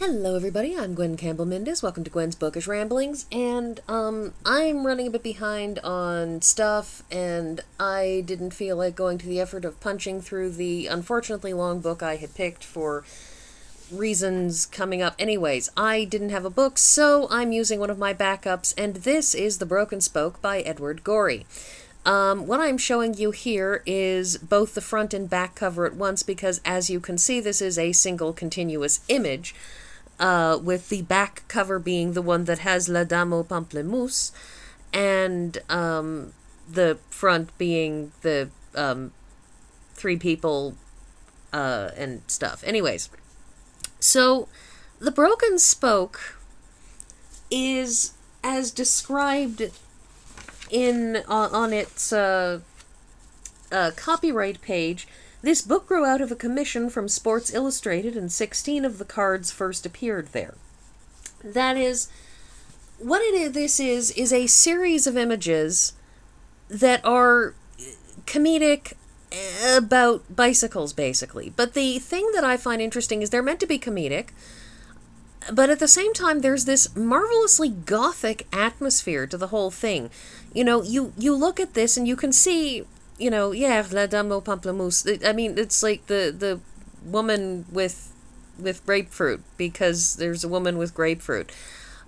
Hello everybody, I'm Gwen Campbell-Mindes. Welcome to Gwen's Bookish Ramblings, and I'm running a bit behind on stuff, and I didn't feel like going to the effort of punching through the unfortunately long book I had picked for reasons coming up. Anyways, I didn't have a book, so I'm using one of my backups, and this is The Broken Spoke by Edward Gorey. What I'm showing you here is both the front and back cover at once because, as you can see, this is a single continuous image, with the back cover being the one that has La Dame au Pamplemousse, and the front being the three people and stuff. Anyways, so The Broken Spoke is, as described on its copyright page, this book grew out of a commission from Sports Illustrated, and 16 of the cards first appeared there. That is, what this is a series of images that are comedic about bicycles, basically. But the thing that I find interesting is they're meant to be comedic, but at the same time, there's this marvelously gothic atmosphere to the whole thing. You know, you look at this and you can see, yeah, La Dame au Pamplemousse. I mean, it's like the woman with grapefruit, because there's a woman with grapefruit.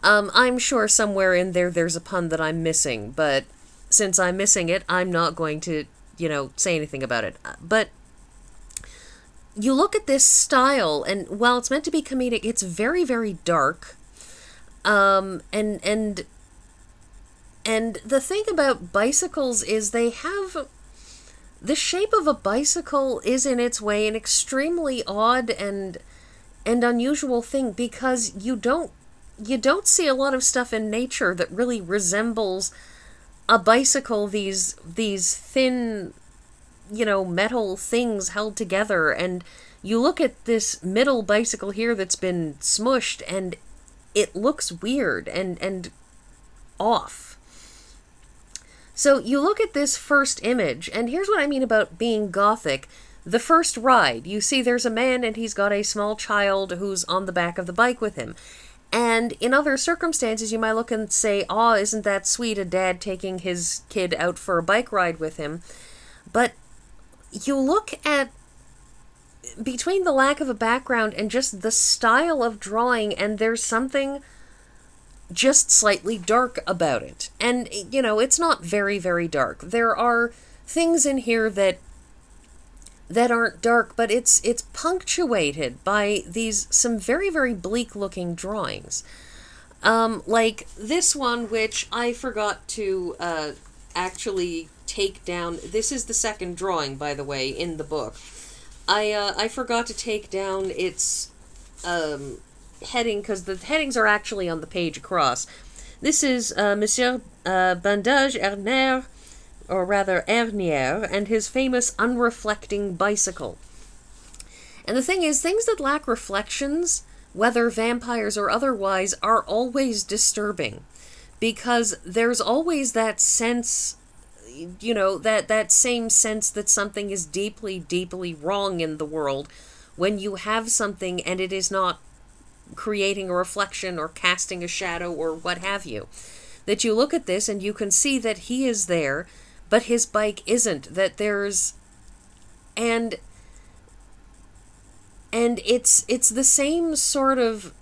I'm sure somewhere in there's a pun that I'm missing, but since I'm missing it, I'm not going to, say anything about it. But you look at this style, and while it's meant to be comedic, it's very, very dark. And the thing about bicycles is they have... The shape of a bicycle is in its way an extremely odd and unusual thing, because you don't see a lot of stuff in nature that really resembles a bicycle, these thin, metal things held together. And you look at this middle bicycle here that's been smushed, and it looks weird and off. So you look at this first image, and here's what I mean about being gothic. The first ride, you see there's a man and he's got a small child who's on the back of the bike with him. And in other circumstances, you might look and say, "Aw, isn't that sweet, a dad taking his kid out for a bike ride with him?" But you look at, between the lack of a background and just the style of drawing, and there's something just slightly dark about it. And, it's not very, very dark. There are things in here that aren't dark, but it's punctuated by some very, very bleak-looking drawings. Like this one, which I forgot to actually take down. This is the second drawing, by the way, in the book. I forgot to take down its heading, because the headings are actually on the page across. This is Monsieur Bandage Erner, or rather Ernier, and his famous unreflecting bicycle. And the thing is, things that lack reflections, whether vampires or otherwise, are always disturbing, because there's always that sense, that same sense that something is deeply, deeply wrong in the world when you have something and it is not creating a reflection or casting a shadow or what have you. That you look at this and you can see that he is there, but his bike isn't. That there's... And it's the same sort of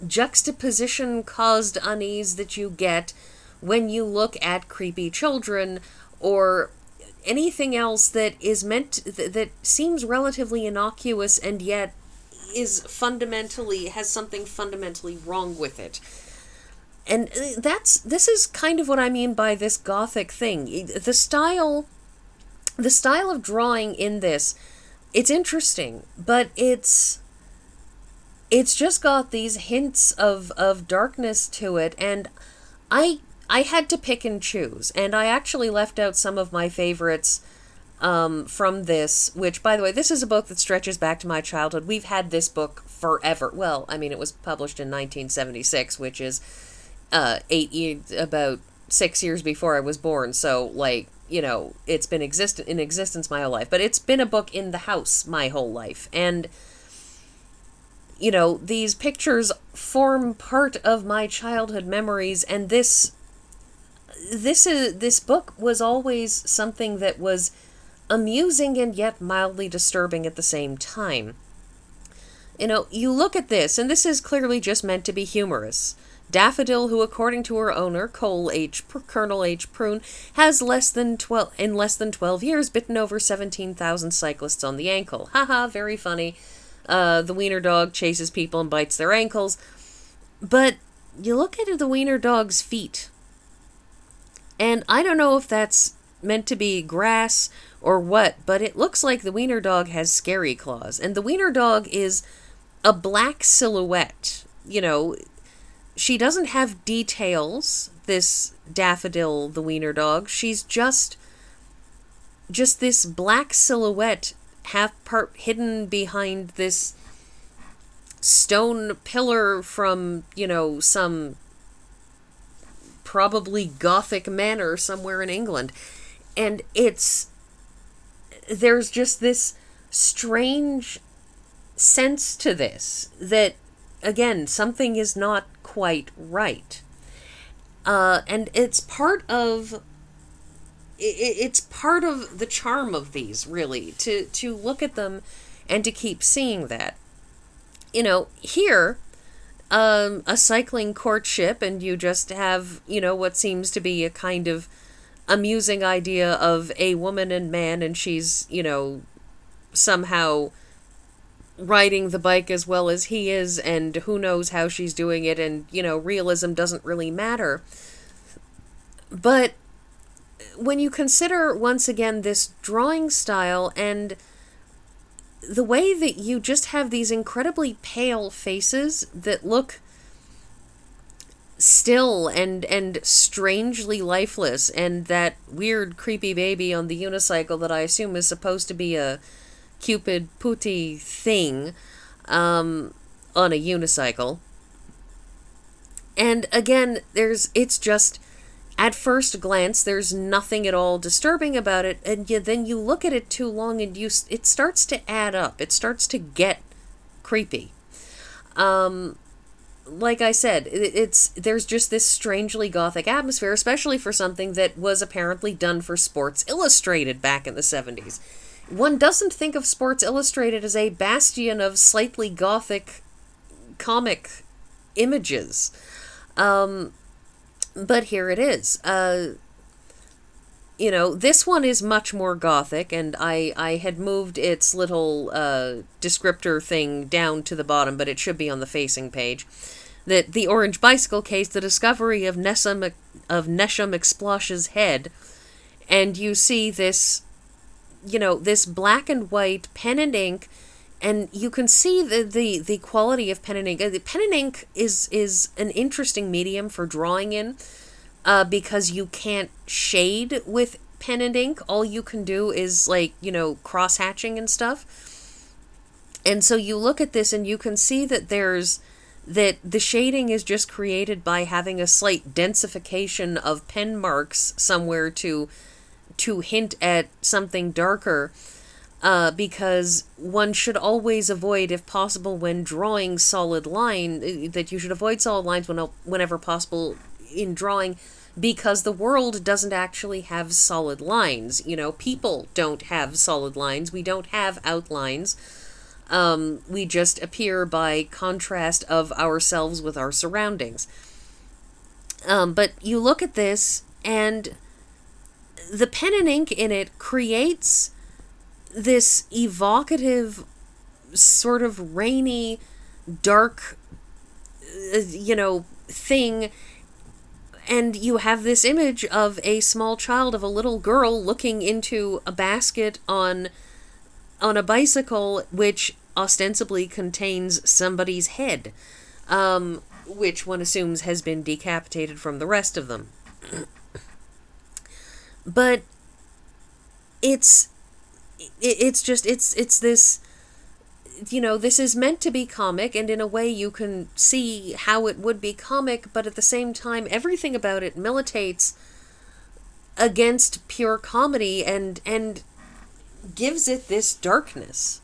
juxtaposition caused unease that you get when you look at creepy children or anything else that is that seems relatively innocuous and yet has something fundamentally wrong with it. And this is kind of what I mean by this gothic thing. The style of drawing in this, it's interesting, but it's just got these hints of darkness to it, and I had to pick and choose, and I actually left out some of my favorites from this, which, by the way, this is a book that stretches back to my childhood. We've had this book forever. Well, I mean, it was published in 1976, which is about 6 years before I was born, so, it's been in existence my whole life. But it's been a book in the house my whole life, and these pictures form part of my childhood memories, and this book was always something that was amusing and yet mildly disturbing at the same time. You look at this, and this is clearly just meant to be humorous. Daffodil, who according to her owner, Colonel H. Prune, has in less than 12 years bitten over 17,000 cyclists on the ankle. Haha, very funny. The wiener dog chases people and bites their ankles. But you look at the wiener dog's feet, and I don't know if that's meant to be grass or what, but it looks like the wiener dog has scary claws. And the wiener dog is a black silhouette. She doesn't have details, this Daffodil, the wiener dog. She's just this black silhouette, half part hidden behind this stone pillar from, some probably Gothic manor somewhere in England. And there's just this strange sense to this that, again, something is not quite right. And it's part of the charm of these, really, to look at them and to keep seeing that. Here, a cycling courtship, and you just have, what seems to be a kind of amusing idea of a woman and man, and she's, somehow riding the bike as well as he is, and who knows how she's doing it, and, realism doesn't really matter. But when you consider, once again, this drawing style and the way that you just have these incredibly pale faces that look still and strangely lifeless, and that weird creepy baby on the unicycle that I assume is supposed to be a Cupid pooty thing on a unicycle. And again, it's just, at first glance, there's nothing at all disturbing about it, and then you look at it too long and it starts to add up. It starts to get creepy. Like I said, there's just this strangely Gothic atmosphere, especially for something that was apparently done for Sports Illustrated back in the 70s. One doesn't think of Sports Illustrated as a bastion of slightly Gothic comic images. But here it is. This one is much more Gothic, and I had moved its little descriptor thing down to the bottom, but it should be on the facing page. That the orange bicycle case, the discovery of Nesham Explosh's head, and you see this, this black and white pen and ink, and you can see the quality of pen and ink. Pen and ink is an interesting medium for drawing in, because you can't shade with pen and ink. All you can do is, cross-hatching and stuff. And so you look at this and you can see that that the shading is just created by having a slight densification of pen marks somewhere to hint at something darker, because one should always avoid, if possible, when drawing solid line, that you should avoid solid lines whenever possible in drawing, because the world doesn't actually have solid lines. People don't have solid lines. We don't have outlines. We just appear by contrast of ourselves with our surroundings. But you look at this, and the pen and ink in it creates this evocative, sort of rainy, dark, thing. And you have this image of a small child, of a little girl looking into a basket on a bicycle, which ostensibly contains somebody's head, which one assumes has been decapitated from the rest of them. But it's this, this is meant to be comic, and in a way you can see how it would be comic, but at the same time, everything about it militates against pure comedy and gives it this darkness.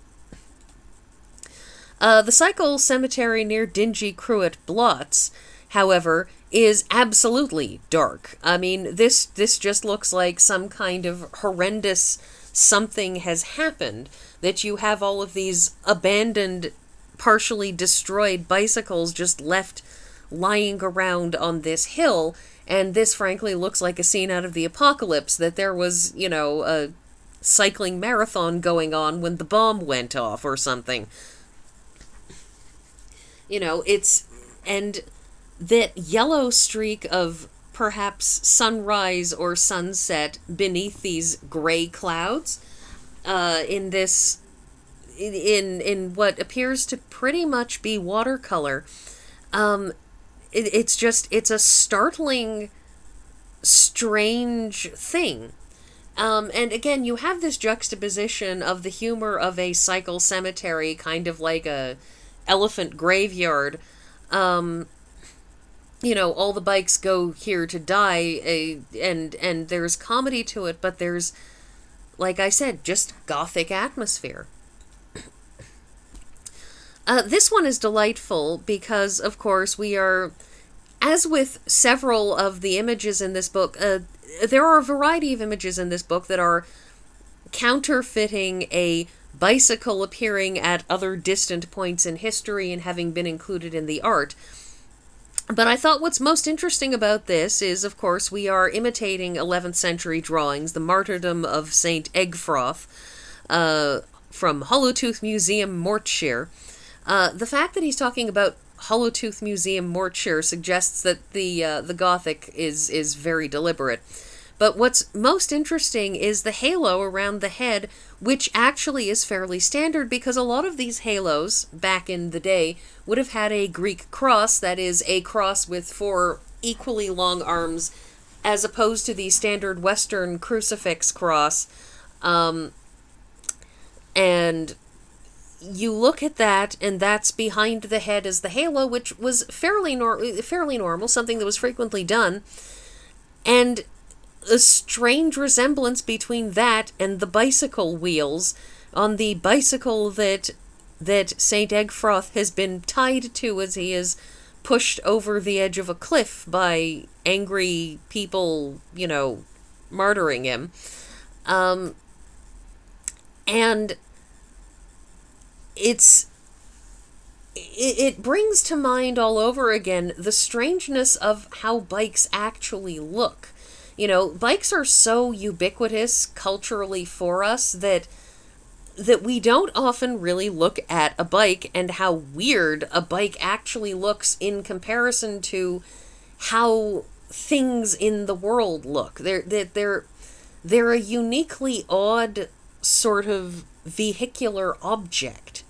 The Cycle Cemetery near Dingy Cruet Blots, however, is absolutely dark. I mean, this just looks like some kind of horrendous something has happened, that you have all of these abandoned, partially destroyed bicycles just left lying around on this hill, and this frankly looks like a scene out of the apocalypse, that there was, a cycling marathon going on when the bomb went off or something. And that yellow streak of perhaps sunrise or sunset beneath these gray clouds, in what appears to pretty much be watercolor. It's a startling, strange thing. And again, you have this juxtaposition of the humor of a cycle cemetery, kind of like a elephant graveyard. All the bikes go here to die, and there's comedy to it, but there's, like I said, just gothic atmosphere. This one is delightful because, of course, we are, as with several of the images in this book, there are a variety of images in this book that are counterfeiting a bicycle appearing at other distant points in history and having been included in the art. But I thought what's most interesting about this is, of course, we are imitating 11th century drawings, the martyrdom of St. Eggfroth, from Hollowtooth Museum, Mortshire. The fact that he's talking about Hollowtooth Museum, Mortshire, suggests that the Gothic is very deliberate. But what's most interesting is the halo around the head, which actually is fairly standard, because a lot of these halos, back in the day, would have had a Greek cross, that is, a cross with 4 equally long arms, as opposed to the standard Western crucifix cross. And you look at that, and that's behind the head as the halo, which was fairly normal, something that was frequently done. And a strange resemblance between that and the bicycle wheels on the bicycle that St. Eggfroth has been tied to as he is pushed over the edge of a cliff by angry people, martyring him. And it brings to mind all over again the strangeness of how bikes actually look. Bikes are so ubiquitous culturally for us that we don't often really look at a bike and how weird a bike actually looks in comparison to how things in the world look. They're a uniquely odd sort of vehicular object.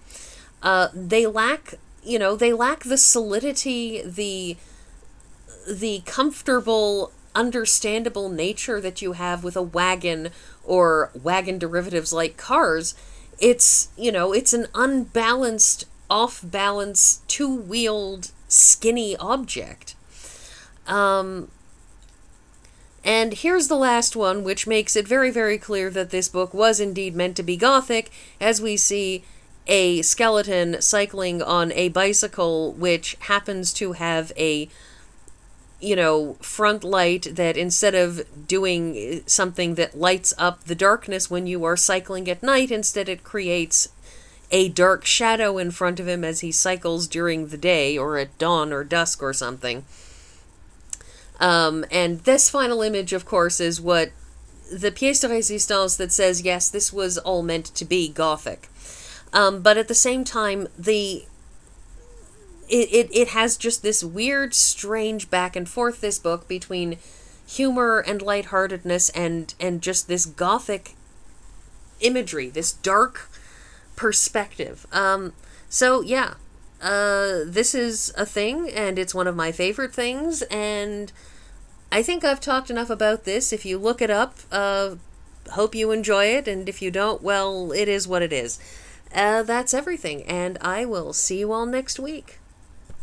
They lack the solidity, the comfortable, understandable nature that you have with a wagon or wagon derivatives like cars. It's an unbalanced, off-balance, two-wheeled, skinny object. And here's the last one, which makes it very, very clear that this book was indeed meant to be Gothic, as we see a skeleton cycling on a bicycle which happens to have a front light that, instead of doing something that lights up the darkness when you are cycling at night, instead it creates a dark shadow in front of him as he cycles during the day or at dawn or dusk or something. And this final image, of course, is what the pièce de résistance that says, yes, this was all meant to be Gothic. But at the same time, It has just this weird, strange back and forth, this book, between humor and lightheartedness and just this Gothic imagery, this dark perspective. This is a thing, and it's one of my favorite things, and I think I've talked enough about this. If you look it up, hope you enjoy it, and if you don't, well, it is what it is. That's everything, and I will see you all next week.